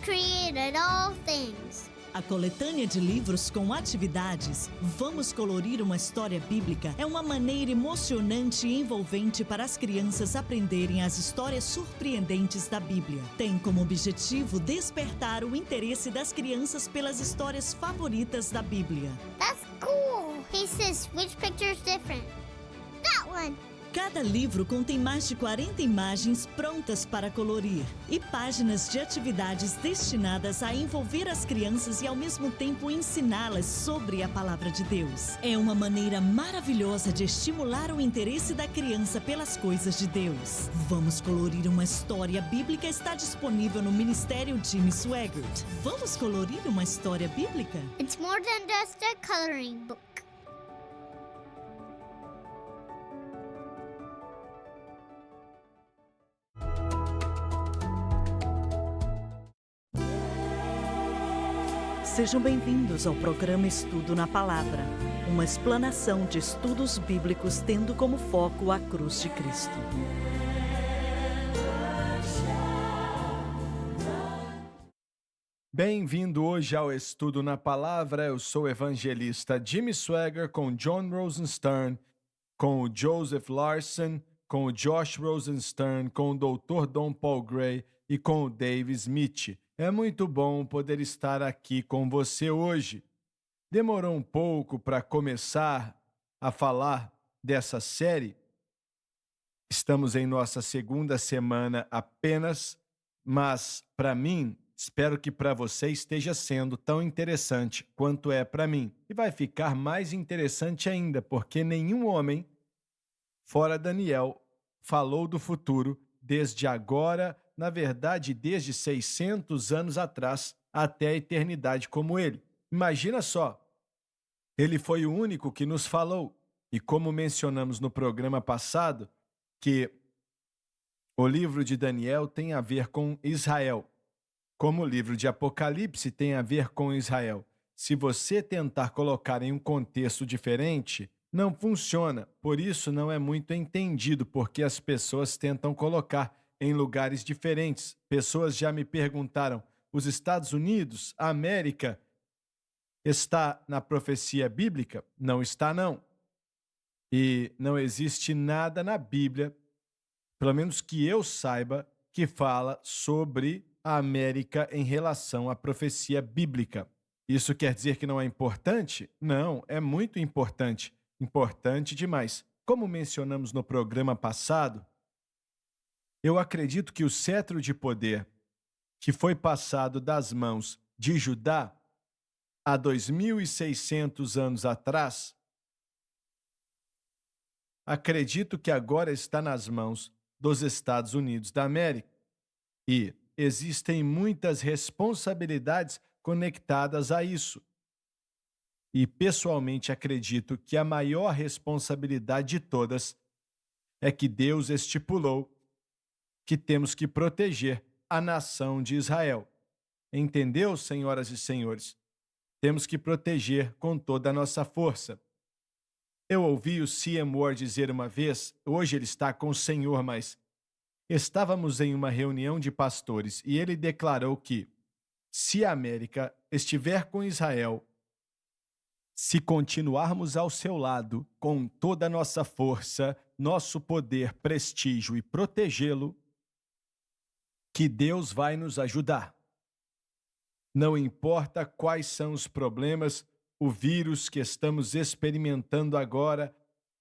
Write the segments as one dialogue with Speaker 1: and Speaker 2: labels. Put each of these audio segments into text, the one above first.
Speaker 1: created all things.
Speaker 2: A coletânea de livros com atividades Vamos Colorir uma História Bíblica é uma maneira emocionante e envolvente para as crianças aprenderem as histórias surpreendentes da Bíblia. Tem como objetivo despertar o interesse das crianças pelas histórias favoritas da Bíblia.
Speaker 1: That's cool. He says, which picture is different? That one.
Speaker 2: Cada livro contém mais de 40 imagens prontas para colorir e páginas de atividades destinadas a envolver as crianças e ao mesmo tempo ensiná-las sobre a palavra de Deus. É uma maneira maravilhosa de estimular o interesse da criança pelas coisas de Deus. Vamos Colorir uma História Bíblica está disponível no Ministério Jimmy Swaggart. Vamos colorir uma história bíblica?
Speaker 1: It's more than just a coloring book.
Speaker 2: Sejam bem-vindos ao programa Estudo na Palavra, uma explanação de estudos bíblicos tendo como foco a cruz de Cristo.
Speaker 3: Bem-vindo hoje ao Estudo na Palavra. Eu sou o evangelista Jimmy Swaggart com John Rosenstern, com o Joseph Larson, com o Josh Rosenstern, com o Dr. Don Paul Gray e com o Dave Smith. É muito bom poder estar aqui com você hoje. Demorou um pouco para começar a falar dessa série. Estamos em nossa segunda semana apenas, mas para mim, espero que para você esteja sendo tão interessante quanto é para mim. E vai ficar mais interessante ainda, porque nenhum homem, fora Daniel, falou do futuro desde agora, na verdade, desde 600 anos atrás até a eternidade como ele. Imagina só, ele foi o único que nos falou. E como mencionamos no programa passado, que o livro de Daniel tem a ver com Israel, como o livro de Apocalipse tem a ver com Israel. Se você tentar colocar em um contexto diferente, não funciona. Por isso não é muito entendido, porque as pessoas tentam colocar em lugares diferentes. Pessoas já me perguntaram, os Estados Unidos, a América, está na profecia bíblica? Não está, não. E não existe nada na Bíblia, pelo menos que eu saiba, que fala sobre a América em relação à profecia bíblica. Isso quer dizer que não é importante? Não, é muito importante. Importante demais. Como mencionamos no programa passado, eu acredito que o cetro de poder que foi passado das mãos de Judá há 2.600 anos atrás, acredito que agora está nas mãos dos Estados Unidos da América. E existem muitas responsabilidades conectadas a isso. E pessoalmente acredito que a maior responsabilidade de todas é que Deus estipulou que temos que proteger a nação de Israel. Entendeu, senhoras e senhores? Temos que proteger com toda a nossa força. Eu ouvi o C.M. Ward dizer uma vez, hoje ele está com o Senhor, mas estávamos em uma reunião de pastores e ele declarou que, se a América estiver com Israel, se continuarmos ao seu lado com toda a nossa força, nosso poder, prestígio e protegê-lo, que Deus vai nos ajudar. Não importa quais são os problemas, o vírus que estamos experimentando agora,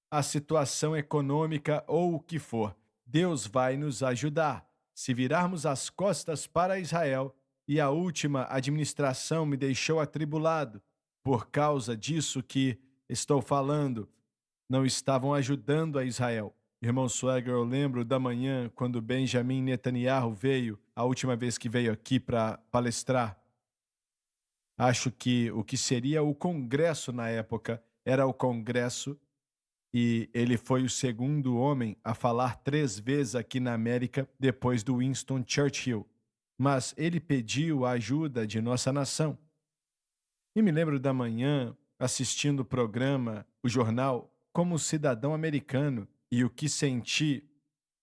Speaker 3: a situação econômica ou o que for, Deus vai nos ajudar. Se virarmos as costas para Israel, e a última administração me deixou atribulado, por causa disso que estou falando, não estavam ajudando a Israel. Irmão Swagger, eu lembro da manhã quando Benjamin Netanyahu veio, a última vez que veio aqui para palestrar. Acho que o que seria o Congresso na época era o Congresso e ele foi o segundo homem a falar 3 vezes aqui na América depois do Winston Churchill. Mas ele pediu a ajuda de nossa nação. E me lembro da manhã assistindo o programa, o jornal, como cidadão americano, e o que senti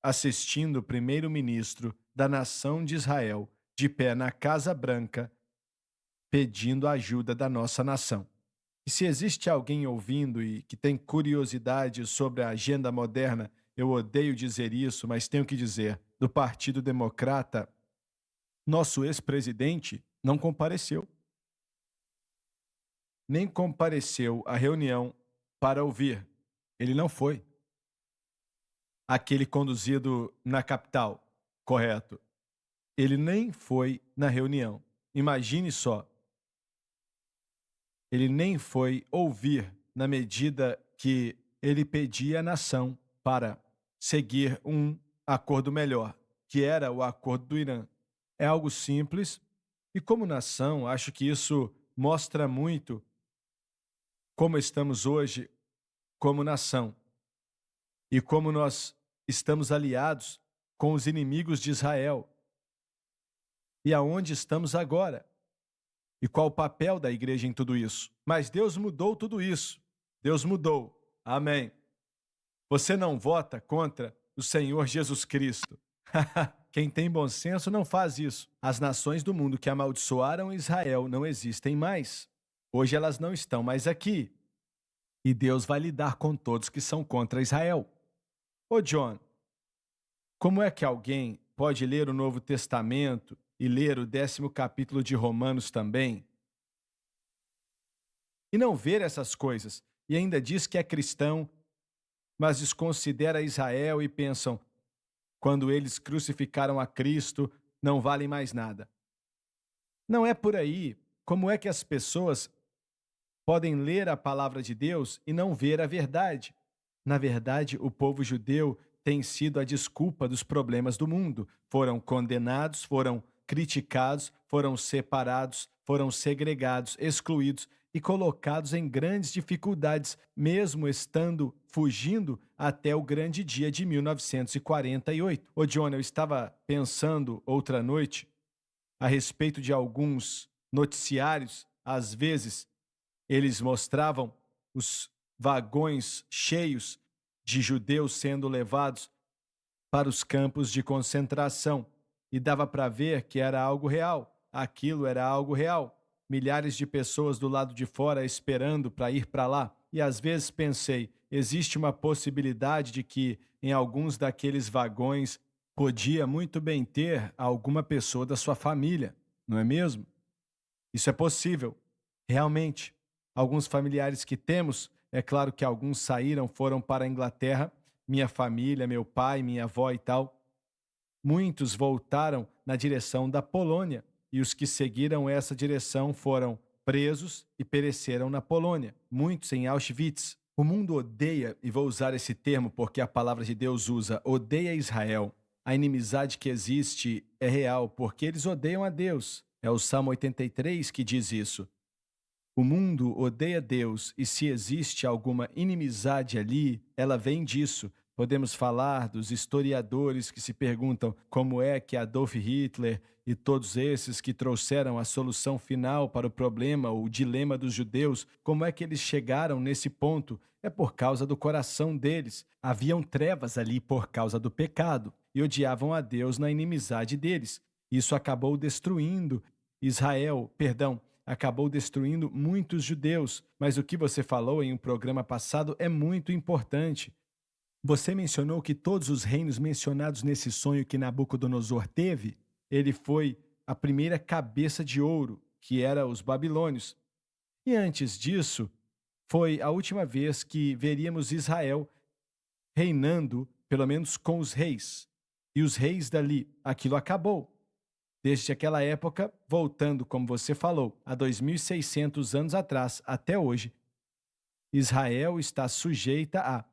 Speaker 3: assistindo o primeiro-ministro da nação de Israel de pé na Casa Branca, pedindo a ajuda da nossa nação. E se existe alguém ouvindo e que tem curiosidade sobre a agenda moderna, eu odeio dizer isso, mas tenho que dizer, do Partido Democrata, nosso ex-presidente não compareceu. Nem compareceu à reunião para ouvir. Ele não foi. Aquele conduzido na capital, correto. Ele nem foi na reunião. Imagine só. Ele nem foi ouvir na medida que ele pedia à nação para seguir um acordo melhor, que era o acordo do Irã. É algo simples e, como nação, acho que isso mostra muito como estamos hoje como nação e como nós estamos aliados com os inimigos de Israel e aonde estamos agora e qual o papel da igreja em tudo isso. Mas Deus mudou tudo isso. Deus mudou. Amém. Você não vota contra o Senhor Jesus Cristo. Quem tem bom senso não faz isso. As nações do mundo que amaldiçoaram Israel não existem mais. Hoje elas não estão mais aqui. E Deus vai lidar com todos que são contra Israel. Ô John, como é que alguém pode ler o Novo Testamento e ler o 10º capítulo de Romanos também e não ver essas coisas? E ainda diz que é cristão, mas desconsidera Israel e pensam, quando eles crucificaram a Cristo, não valem mais nada. Não é por aí. Como é que as pessoas podem ler a palavra de Deus e não ver a verdade? Na verdade, o povo judeu tem sido a desculpa dos problemas do mundo. Foram condenados, foram criticados, foram separados, foram segregados, excluídos e colocados em grandes dificuldades, mesmo estando fugindo até o grande dia de 1948. Ô John, eu estava pensando outra noite a respeito de alguns noticiários, às vezes eles mostravam os vagões cheios de judeus sendo levados para os campos de concentração e dava para ver que era algo real. Aquilo era algo real. Milhares de pessoas do lado de fora esperando para ir para lá. E às vezes pensei, existe uma possibilidade de que em alguns daqueles vagões podia muito bem ter alguma pessoa da sua família, não é mesmo? Isso é possível, realmente. Alguns familiares que temos, é claro que alguns saíram, foram para a Inglaterra, minha família, meu pai, minha avó e tal. Muitos voltaram na direção da Polônia e os que seguiram essa direção foram presos e pereceram na Polônia, muitos em Auschwitz. O mundo odeia, e vou usar esse termo porque a palavra de Deus usa, odeia Israel. A inimizade que existe é real porque eles odeiam a Deus. É o Salmo 83 que diz isso. O mundo odeia Deus e se existe alguma inimizade ali, ela vem disso. Podemos falar dos historiadores que se perguntam como é que Adolf Hitler e todos esses que trouxeram a solução final para o problema, o dilema dos judeus, como é que eles chegaram nesse ponto? É por causa do coração deles. Haviam trevas ali por causa do pecado e odiavam a Deus na inimizade deles. Isso acabou destruindo acabou destruindo muitos judeus. Mas o que você falou em um programa passado é muito importante. Você mencionou que todos os reinos mencionados nesse sonho que Nabucodonosor teve, ele foi a primeira cabeça de ouro, que era os babilônios. E antes disso, foi a última vez que veríamos Israel reinando, pelo menos com os reis. E os reis dali, aquilo acabou. Desde aquela época, voltando, como você falou, a 2.600 anos atrás até hoje, Israel está sujeita à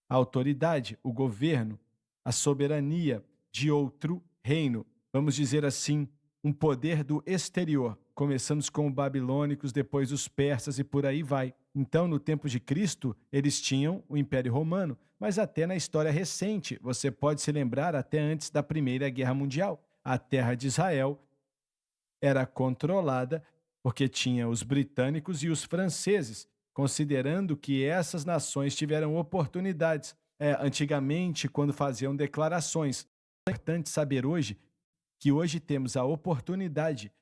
Speaker 3: autoridade, o governo, a soberania de outro reino. Vamos dizer assim, um poder do exterior. Começamos com os babilônicos, depois os persas e por aí vai. Então, no tempo de Cristo, eles tinham o Império Romano, mas até na história recente, você pode se lembrar até antes da Primeira Guerra Mundial. A terra de Israel era controlada porque tinha os britânicos e os franceses, considerando que essas nações tiveram oportunidades. Antigamente, quando faziam declarações, é importante saber hoje que hoje temos a oportunidade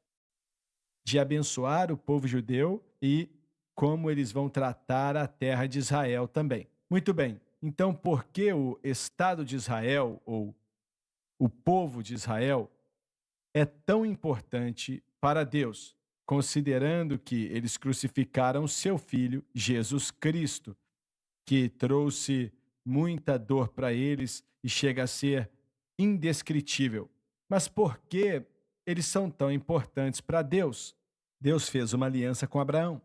Speaker 3: de abençoar o povo judeu e como eles vão tratar a terra de Israel também. Muito bem, então por que o Estado de Israel, ou o povo de Israel, é tão importante para Deus, considerando que eles crucificaram seu filho, Jesus Cristo, que trouxe muita dor para eles e chega a ser indescritível. Mas por que eles são tão importantes para Deus? Deus fez uma aliança com Abraão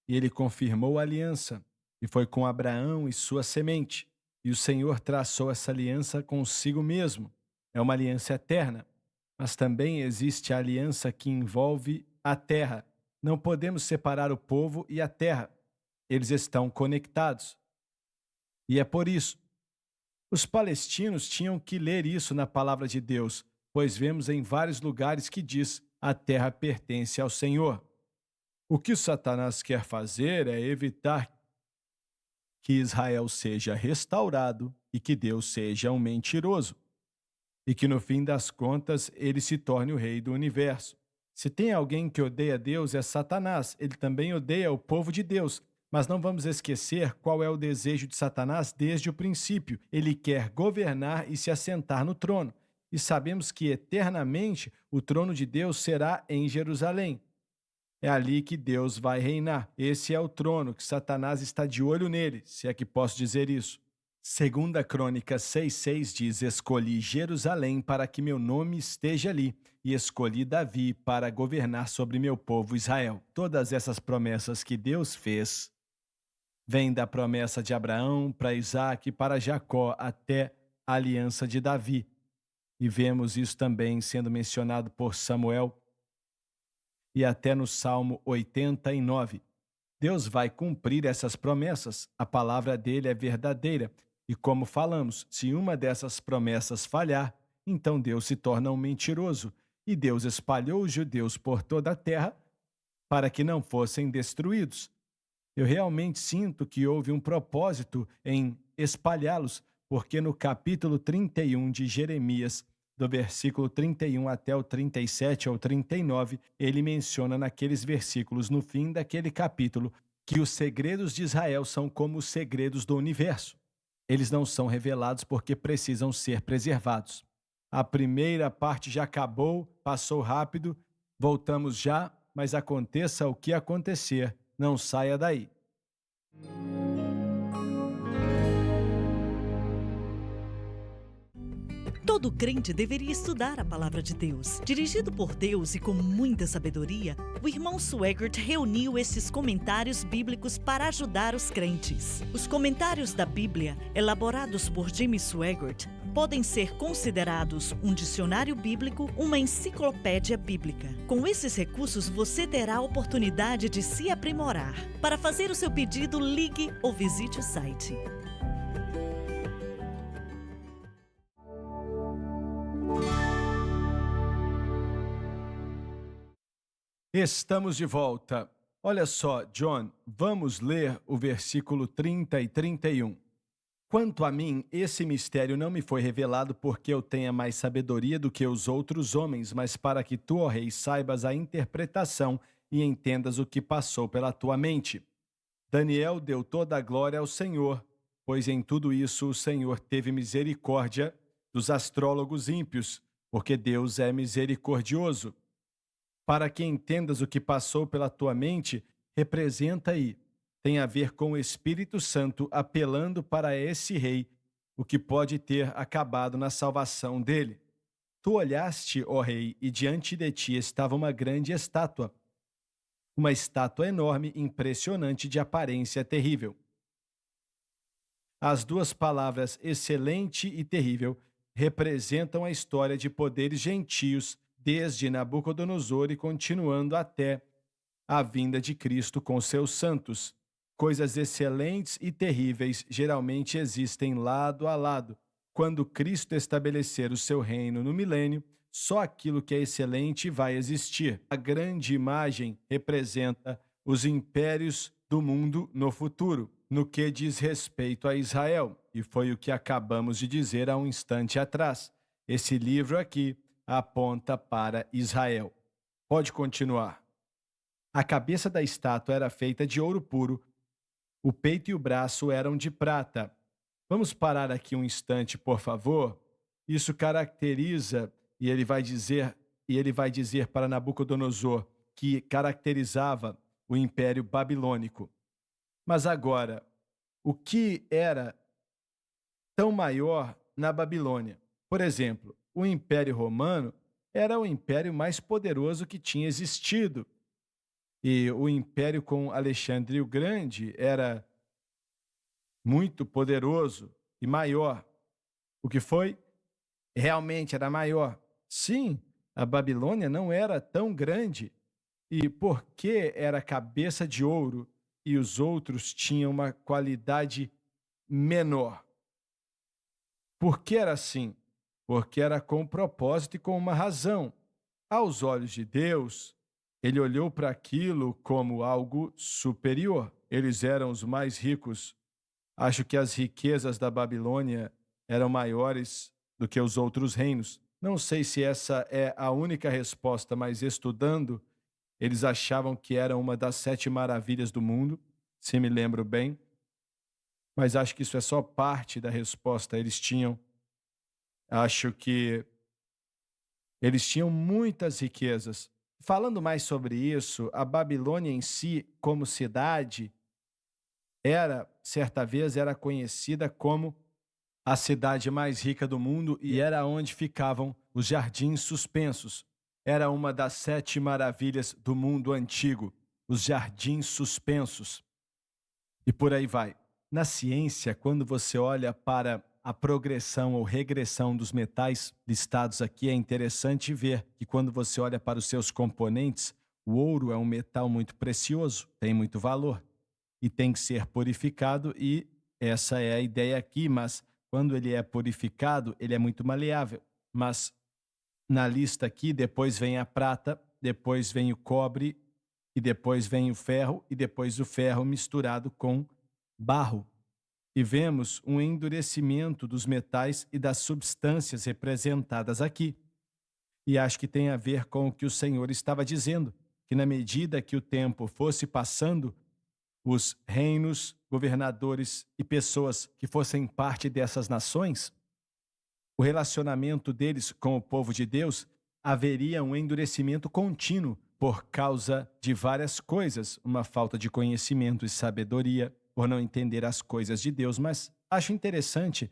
Speaker 3: e ele confirmou a aliança, e foi com Abraão e sua semente. E o Senhor traçou essa aliança consigo mesmo. É uma aliança eterna, mas também existe a aliança que envolve a terra. Não podemos separar o povo e a terra. Eles estão conectados. E é por isso. Os palestinos tinham que ler isso na palavra de Deus, pois vemos em vários lugares que diz: a terra pertence ao Senhor. O que Satanás quer fazer é evitar que Israel seja restaurado e que Deus seja um mentiroso, e que no fim das contas ele se torne o rei do universo. Se tem alguém que odeia Deus, é Satanás. Ele também odeia o povo de Deus. Mas não vamos esquecer qual é o desejo de Satanás desde o princípio. Ele quer governar e se assentar no trono. E sabemos que eternamente o trono de Deus será em Jerusalém. É ali que Deus vai reinar. Esse é o trono que Satanás está de olho nele, se é que posso dizer isso. 2 Crônicas 6,6 diz: escolhi Jerusalém para que meu nome esteja ali, e escolhi Davi para governar sobre meu povo Israel. Todas essas promessas que Deus fez vêm da promessa de Abraão para Isaac e para Jacó até a aliança de Davi. E vemos isso também sendo mencionado por Samuel e até no Salmo 89. Deus vai cumprir essas promessas. A palavra dele é verdadeira. E como falamos, se uma dessas promessas falhar, então Deus se torna um mentiroso. E Deus espalhou os judeus por toda a terra para que não fossem destruídos. Eu realmente sinto que houve um propósito em espalhá-los, porque no capítulo 31 de Jeremias, do versículo 31 até o 37 ou 39, ele menciona naqueles versículos, no fim daquele capítulo, que os segredos de Israel são como os segredos do universo. Eles não são revelados porque precisam ser preservados. A primeira parte já acabou, passou rápido, voltamos já, mas aconteça o que acontecer, não saia daí.
Speaker 2: Todo crente deveria estudar a palavra de Deus. Dirigido por Deus e com muita sabedoria, o irmão Swaggart reuniu esses comentários bíblicos para ajudar os crentes. Os comentários da Bíblia, elaborados por Jimmy Swaggart, podem ser considerados um dicionário bíblico, uma enciclopédia bíblica. Com esses recursos, você terá a oportunidade de se aprimorar. Para fazer o seu pedido, ligue ou visite o site.
Speaker 3: Estamos de volta. Olha só, John, vamos ler o versículo 30 e 31. Quanto a mim, esse mistério não me foi revelado porque eu tenha mais sabedoria do que os outros homens, mas para que tu, ó rei, saibas a interpretação e entendas o que passou pela tua mente. Daniel deu toda a glória ao Senhor, pois em tudo isso o Senhor teve misericórdia dos astrólogos ímpios, porque Deus é misericordioso. Para que entendas o que passou pela tua mente, representa aí. Tem a ver com o Espírito Santo apelando para esse rei, o que pode ter acabado na salvação dele. Tu olhaste, ó rei, e diante de ti estava uma grande estátua. Uma estátua enorme, impressionante, de aparência terrível. As duas palavras excelente e terrível representam a história de poderes gentios desde Nabucodonosor e continuando até a vinda de Cristo com seus santos. Coisas excelentes e terríveis geralmente existem lado a lado. Quando Cristo estabelecer o seu reino no milênio, só aquilo que é excelente vai existir. A grande imagem representa os impérios do mundo no futuro, no que diz respeito a Israel, e foi o que acabamos de dizer há um instante atrás. Esse livro aqui, aponta para Israel. Pode continuar. A cabeça da estátua era feita de ouro puro, o peito e o braço eram de prata. Vamos parar aqui um instante, por favor. Isso caracteriza, e ele vai dizer para Nabucodonosor que caracterizava o Império Babilônico. Mas agora, o que era tão maior na Babilônia? Por exemplo, o Império Romano era o império mais poderoso que tinha existido. E o império com Alexandre o Grande era muito poderoso e maior. O que foi? Realmente era maior. Sim, a Babilônia não era tão grande. E por que era cabeça de ouro e os outros tinham uma qualidade menor? Por que era assim? Porque era com propósito e com uma razão. Aos olhos de Deus, ele olhou para aquilo como algo superior. Eles eram os mais ricos. Acho que as riquezas da Babilônia eram maiores do que os outros reinos. Não sei se essa é a única resposta, mas estudando, eles achavam que era uma das 7 maravilhas do mundo, se me lembro bem. Mas acho que isso é só parte da resposta. Acho que eles tinham muitas riquezas. Falando mais sobre isso, a Babilônia em si, como cidade, certa vez, era conhecida como a cidade mais rica do mundo e era onde ficavam os jardins suspensos. Era uma das 7 maravilhas do mundo antigo, os jardins suspensos. E por aí vai. Na ciência, quando você olha para a progressão ou regressão dos metais listados aqui, é interessante ver que quando você olha para os seus componentes, o ouro é um metal muito precioso, tem muito valor e tem que ser purificado, e essa é a ideia aqui, mas quando ele é purificado, ele é muito maleável. Mas na lista aqui, depois vem a prata, depois vem o cobre, e depois vem o ferro, e depois o ferro misturado com barro. E vemos um endurecimento dos metais e das substâncias representadas aqui. E acho que tem a ver com o que o Senhor estava dizendo, que na medida que o tempo fosse passando, os reinos, governadores e pessoas que fossem parte dessas nações, o relacionamento deles com o povo de Deus haveria um endurecimento contínuo por causa de várias coisas, uma falta de conhecimento e sabedoria, por não entender as coisas de Deus. Mas acho interessante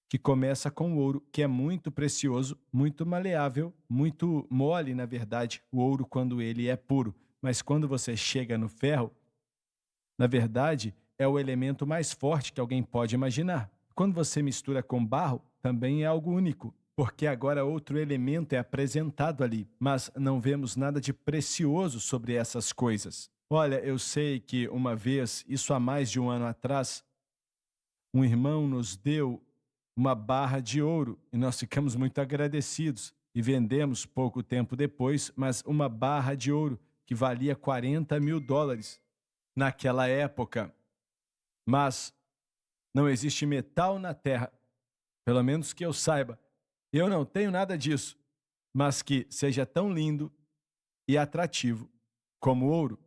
Speaker 3: que começa com o ouro, que é muito precioso, muito maleável, muito mole, na verdade, o ouro quando ele é puro. Mas quando você chega no ferro, na verdade, é o elemento mais forte que alguém pode imaginar. Quando você mistura com barro, também é algo único, porque agora outro elemento é apresentado ali, mas não vemos nada de precioso sobre essas coisas. Olha, eu sei que uma vez, isso há mais de um ano atrás, um irmão nos deu uma barra de ouro e nós ficamos muito agradecidos e vendemos pouco tempo depois, mas uma barra de ouro que valia $40.000 naquela época. Mas não existe metal na terra, pelo menos que eu saiba. Eu não tenho nada disso, mas que seja tão lindo e atrativo como ouro.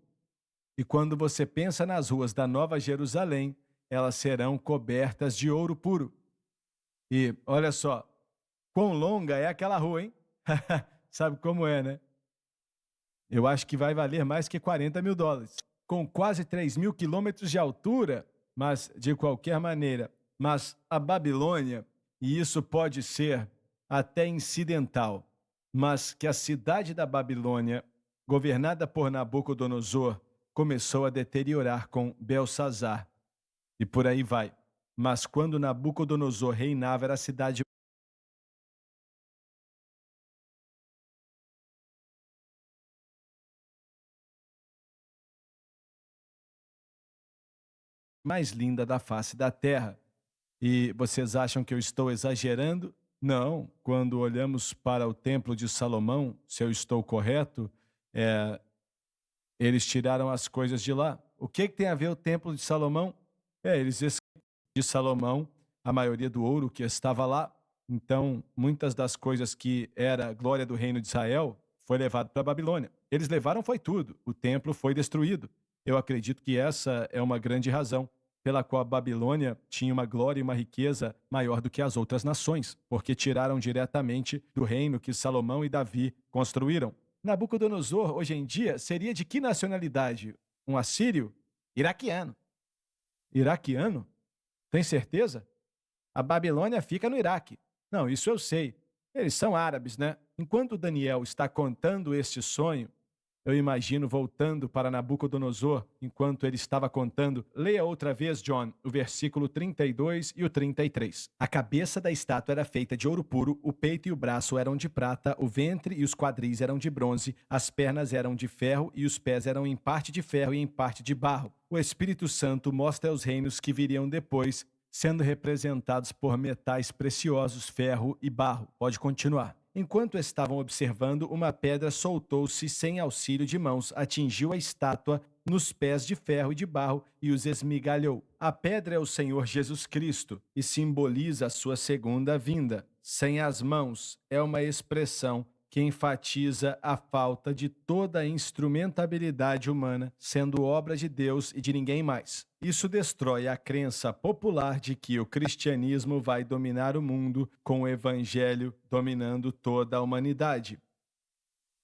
Speaker 3: E quando você pensa nas ruas da Nova Jerusalém, elas serão cobertas de ouro puro. E olha só, quão longa é aquela rua, hein? Sabe como é, né? Eu acho que vai valer mais que $40.000. Com quase 3.000 quilômetros de altura, mas de qualquer maneira. Mas a Babilônia, e isso pode ser até incidental, mas que a cidade da Babilônia, governada por Nabucodonosor, começou a deteriorar com Belsazar. E por aí vai. Mas quando Nabucodonosor reinava, era a cidade mais linda da face da terra. E vocês acham que eu estou exagerando? Não. Quando olhamos para o Templo de Salomão, se eu estou correto, eles tiraram as coisas de lá. O que tem a ver o Templo de Salomão? Eles esqueceram de Salomão, a maioria do ouro que estava lá, Então, muitas das coisas que era a glória do reino de Israel foi levado para a Babilônia. Eles levaram foi tudo. O templo foi destruído. Eu acredito que essa é uma grande razão pela qual a Babilônia tinha uma glória e uma riqueza maior do que as outras nações, porque tiraram diretamente do reino que Salomão e Davi construíram. Nabucodonosor, hoje em dia, seria de que nacionalidade? Um assírio? Iraquiano. Iraquiano? Tem certeza? A Babilônia fica no Iraque. Não, isso eu sei. Eles são árabes, né? Enquanto Daniel está contando este sonho, eu imagino voltando para Nabucodonosor, enquanto ele estava contando. Leia outra vez, John, o versículo 32 e o 33. A cabeça da estátua era feita de ouro puro, o peito e o braço eram de prata, o ventre e os quadris eram de bronze, as pernas eram de ferro e os pés eram em parte de ferro e em parte de barro. O Espírito Santo mostra os reinos que viriam depois, sendo representados por metais preciosos, ferro e barro. Pode continuar. Enquanto estavam observando, uma pedra soltou-se sem auxílio de mãos, atingiu a estátua nos pés de ferro e de barro e os esmigalhou. A pedra é o Senhor Jesus Cristo e simboliza a sua segunda vinda. Sem as mãos é uma expressão que enfatiza a falta de toda a instrumentabilidade humana, sendo obra de Deus e de ninguém mais. Isso destrói a crença popular de que o cristianismo vai dominar o mundo, com o evangelho dominando toda a humanidade.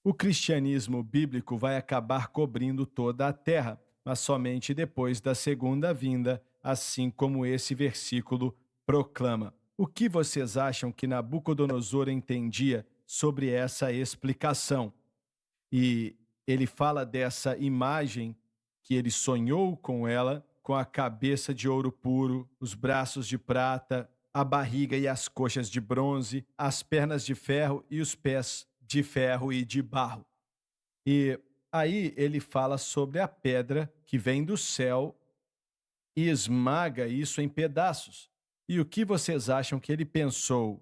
Speaker 3: O cristianismo bíblico vai acabar cobrindo toda a terra, mas somente depois da segunda vinda, assim como esse versículo proclama. O que vocês acham que Nabucodonosor entendia sobre essa explicação? E ele fala dessa imagem que ele sonhou com ela, com a cabeça de ouro puro, os braços de prata, a barriga e as coxas de bronze, as pernas de ferro e os pés de ferro e de barro. E aí ele fala sobre a pedra que vem do céu e esmaga isso em pedaços. E o que vocês acham que ele pensou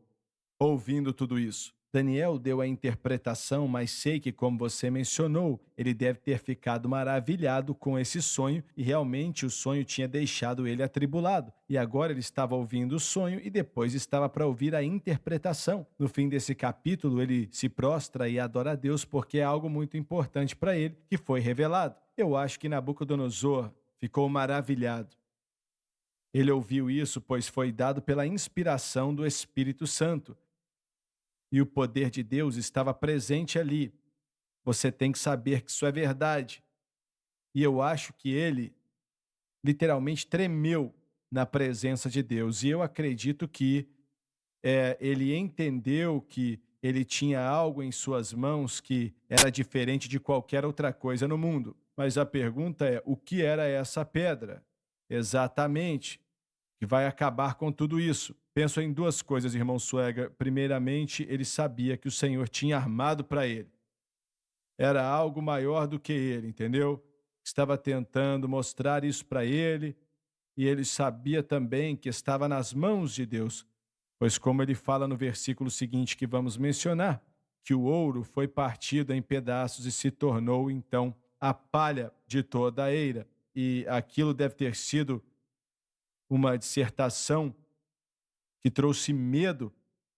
Speaker 3: ouvindo tudo isso? Daniel deu a interpretação, mas sei que, como você mencionou, ele deve ter ficado maravilhado com esse sonho e realmente o sonho tinha deixado ele atribulado. E agora ele estava ouvindo o sonho e depois estava para ouvir a interpretação. No fim desse capítulo, ele se prostra e adora a Deus porque é algo muito importante para ele que foi revelado. Eu acho que Nabucodonosor ficou maravilhado. Ele ouviu isso, pois foi dado pela inspiração do Espírito Santo. E o poder de Deus estava presente ali. Você tem que saber que isso é verdade. E eu acho que ele literalmente tremeu na presença de Deus. E eu acredito que ele entendeu que ele tinha algo em suas mãos que era diferente de qualquer outra coisa no mundo. Mas a pergunta é, o que era essa pedra? Exatamente, que vai acabar com tudo isso. Penso em duas coisas, irmão Swagger. Primeiramente, ele sabia que o Senhor tinha armado para ele. Era algo maior do que ele, entendeu? Estava tentando mostrar isso para ele, e ele sabia também que estava nas mãos de Deus, pois como ele fala no versículo seguinte que vamos mencionar, que o ouro foi partido em pedaços e se tornou, então, a palha de toda a eira. E aquilo deve ter sido uma dissertação que trouxe medo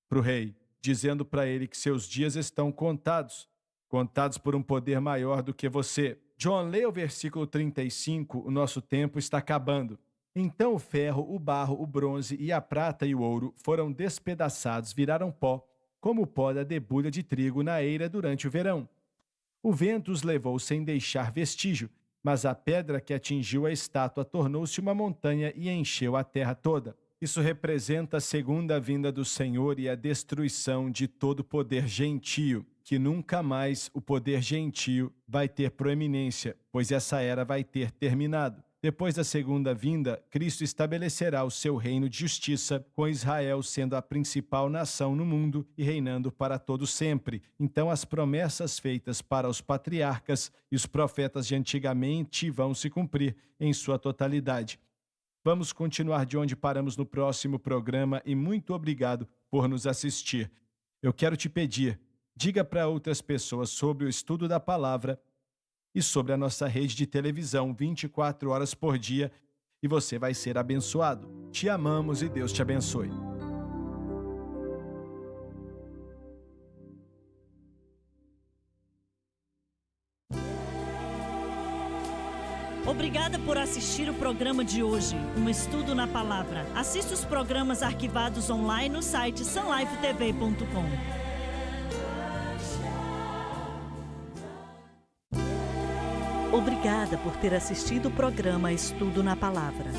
Speaker 3: para o rei, dizendo para ele que seus dias estão contados, contados por um poder maior do que você. John, leia o versículo 35, o nosso tempo está acabando. Então o ferro, o barro, o bronze e a prata e o ouro foram despedaçados, viraram pó, como o pó da debulha de trigo na eira durante o verão. O vento os levou sem deixar vestígio, mas a pedra que atingiu a estátua tornou-se uma montanha e encheu a terra toda. Isso representa a segunda vinda do Senhor e a destruição de todo o poder gentio, que nunca mais o poder gentio vai ter proeminência, pois essa era vai ter terminado. Depois da segunda vinda, Cristo estabelecerá o seu reino de justiça, com Israel sendo a principal nação no mundo e reinando para todo sempre. Então as promessas feitas para os patriarcas e os profetas de antigamente vão se cumprir em sua totalidade. Vamos continuar de onde paramos no próximo programa e muito obrigado por nos assistir. Eu quero te pedir, diga para outras pessoas sobre o estudo da palavra e sobre a nossa rede de televisão 24 horas por dia e você vai ser abençoado. Te amamos e Deus te abençoe.
Speaker 2: Obrigada por assistir o programa de hoje, um estudo na palavra. Assista os programas arquivados online no site sunlifetv.com. Obrigada por ter assistido o programa Estudo na Palavra.